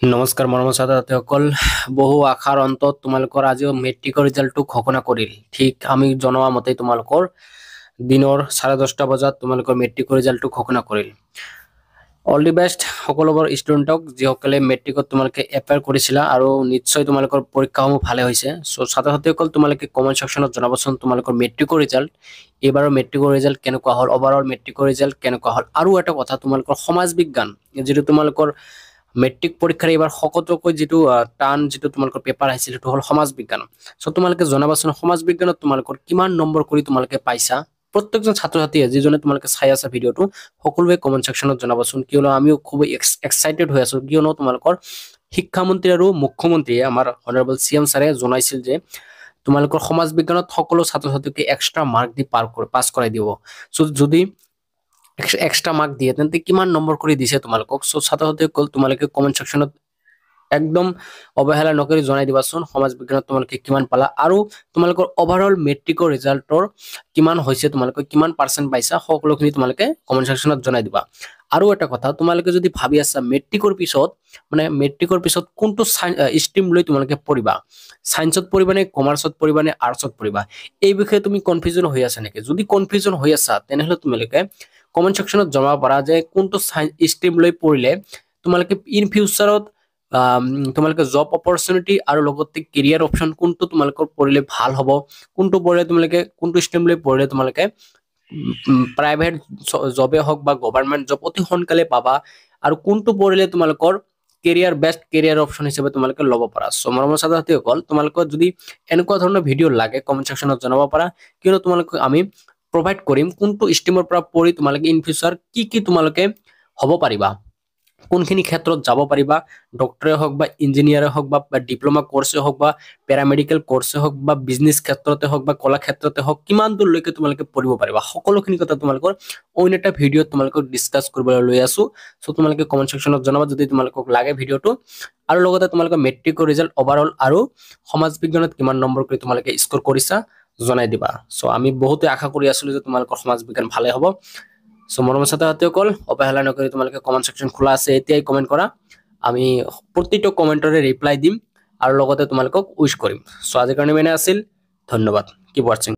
নমস্কাৰ মৰমৰ ছাত্ৰ-ছাত্ৰীসকল, বহু আশাৰ অন্তত তোমালোকৰ আজিও মেট্ৰিকৰ ৰিজাল্টটো ঘোষণা কৰিল। ঠিক আমি জনোৱা মতে তোমালোকৰ দিনৰ 10:30 বজাত তোমালোকৰ মেট্ৰিকৰ ৰিজাল্টটো ঘোষণা কৰিল। অল দি বেষ্ট সকলোবোৰ ষ্টুডেণ্টক যিসকলে মেট্ৰিকত তোমালোকে এপ্লাই কৰিছিলা আৰু নিশ্চয় তোমালোকৰ পৰীক্ষাসমূহ ভালে হৈছে। চ' ছাত্ৰ-ছাত্ৰীসকল তোমালোকে কমেণ্ট সেকশ্যনত জনাবচোন তোমালোকৰ মেট্ৰিকৰ ৰিজাল্ট, এইবাৰৰ মেট্ৰিকৰ ৰিজাল্ট কেনেকুৱা হ'ল, ওভাৰঅল মেট্ৰিকৰ ৰিজাল্ট কেনেকুৱা হ'ল। আৰু এটা কথা, তোমালোকৰ সমাজ বিজ্ঞান যিটো তোমালোকৰ মেট্ৰিক পৰীক্ষাৰ এইবাৰ সকলোতকৈ যিটো টান যিটো তোমালোকৰ পেপাৰ আহিছিল সেইটো হ'ল সমাজ বিজ্ঞান। চ' তোমালোকে জনাবাচোন সমাজ বিজ্ঞানত তোমালোকৰ কিমান নম্বৰ কৰি তোমালোকে পাইছা। প্ৰত্যেকজন ছাত্ৰ-ছাত্ৰীয়ে যিজনে তোমালোকে চাই আছা ভিডিঅ'টো সকলোৱে কমেণ্ট সেকশ্যনত জনাবাচোন, কিয়নো আমিও খুব এক্সাইটেড হৈ আছো, কিয়নো তোমালোকৰ শিক্ষামন্ত্ৰী আৰু মুখ্যমন্ত্ৰীয়ে আমাৰ অনাৰেবল CM ছাৰে জনাইছিল যে তোমালোকৰ সমাজ বিজ্ঞানত সকলো ছাত্ৰ-ছাত্ৰীকে এক্সট্ৰা মাৰ্ক দি পাছ কৰাই দিব। চ' যদি এক্সট্ৰা মাৰ্ক দিয়ে তেন্তে কিমান নম্বৰ কৰি দিছে তোমালোকক। চ' ছাত্ৰ-ছাত্ৰীসকল তোমালোকে কমেণ্ট সেকশ্যনত একদম অৱহেলা নকৰি জনাই দিবাচোন সমাজ বিজ্ঞানত তোমালোকে কিমান পালা আৰু তোমালোকৰ ওভাৰঅল মেট্ৰিকৰ ৰিজাল্টৰ কিমান হৈছে, তোমালোকে কিমান পাৰ্চেন্ট পাইছা, সকলোখিনি তোমালোকে কমেণ্ট সেকশ্যনত জনাই দিবা। আৰু এটা কথা, তোমালোকে যদি ভাবি আছা মেট্ৰিকৰ পিছত কোনটো ষ্ট্ৰীম লৈ তোমালোকে পঢ়িবা, সায়েন্সত পঢ়িবা নে কমাৰ্চত পঢ়িবা নে আৰ্টছত পঢ়িবা, এই বিষয়ে তুমি কনফিউজন হৈ আছা নেকি? যদি কনফিউজন হৈ আছা তেনেহলে তোমালোকে কমেণ্ট সেকশ্যনত জনাব পাৰা যে কোনটো ষ্ট্ৰীম লৈ পঢ়িলে তোমালোকে ইন ফিউচাৰত তোমালোকে জব অপৰচুনিটি আৰু লগতে কেৰিয়াৰ অপশ্যন কোনটো তোমালোকৰ পঢ়িলে ভাল হ'ব, কোনটো পঢ়িলে তোমালোকে কোনটো ষ্ট্ৰীম লৈ পঢ়িলে তোমালোকে প্ৰাইভেট জবে হওক বা গভৰ্ণমেণ্ট জব অতি সোনকালে পাবা, আৰু কোনটো পঢ়িলে তোমালোকৰ বেষ্ট কেৰিয়াৰ অপশ্যন হিচাপে তোমালোকে ল'ব পাৰা। চ' মৰমৰ ছাত্ৰ-ছাত্ৰীসকল, তোমালোকৰ যদি এনেকুৱা ধৰণৰ ভিডিঅ' লাগে কমেণ্ট সেকশ্যনত জনাব পাৰা, কিয়নো তোমালোকক আমি প্ৰভাইড কৰিম কোনটো ষ্ট্ৰীমৰ পৰা পঢ়ি তোমালোকে ইন ফিউচাৰ কি তোমালোকে হ'ব পাৰিবা, কোনখিনি ক্ষেত্ৰত যাব পাৰিবা, ডক্টৰে হওক বা ইঞ্জিনিয়াৰে হওক বা ডিপ্ল'মা কৰ্ছে হওক বা পেৰামেডিকেল কৰ্ছে হওক বা বিজনেছ ক্ষেত্ৰতে হওক বা কলা ক্ষেত্ৰতে হওক, কিমান দূৰলৈকে তোমালোকে পঢ়িব পাৰিবা, সকলোখিনি কথা তোমালোকৰ অইন এটা ভিডিঅ'ত তোমালোকক ডিছকাছ কৰিবলৈ লৈ আছো। চ' তোমালোকে কমেণ্ট সেকশ্যনত জনাবা যদি তোমালোকক লাগে ভিডিঅ'টো, আৰু লগতে তোমালোকে মেট্ৰিকৰ ৰিজাল্ট ওভাৰঅল আৰু সমাজ বিজ্ঞানত কিমান নম্বৰ কৰি তোমালোকে স্ক'ৰ কৰিছা জনাই দিবা। চ' আমি বহুতে আশা কৰি আছিলো যে তোমালোকৰ সমাজ বিজ্ঞান ভালে হ'ব। চ' মৰমৰ ছাত্ৰ-ছাত্ৰীসকল, অৱহেলা নকৰি তোমালোকে কমেণ্ট সেকশ্যন খোলা আছে, এতিয়াই কমেণ্ট কৰা, আমি প্ৰতিটো কমেণ্টৰে ৰিপ্লাই দিম আৰু লগতে তোমালোকক উইশ কৰিম। চ' আজিৰ কাৰণে ইমানে আছিল, ধন্যবাদ, কিপ ৱাচিং।